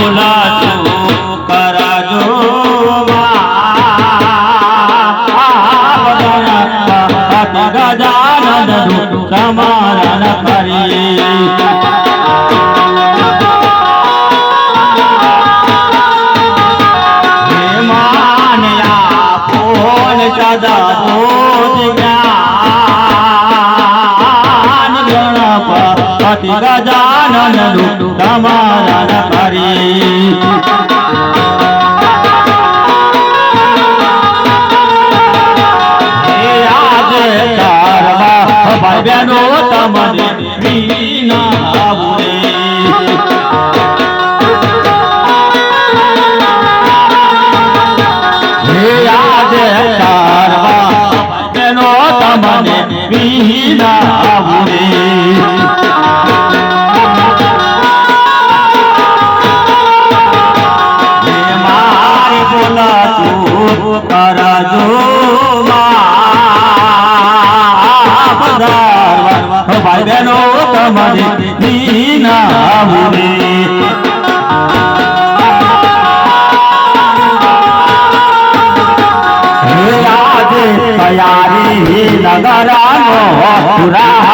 બોલા કરાજો ગજાનંદ તમારણ કરી માન્યા ફોન સદા જ્ઞાન ગણપતિ ગજાનંદ તમારણ કરી ભાઈ બહેનો તમને વિના બોલે હે આજે તારવા ભાઈ બહેનો તમને વિના બોલે હે મારી બોલા તું કરાજો ભાઈ બહેનો તમારી વિના બોલે આજે તૈયારી નગરાનો પુરા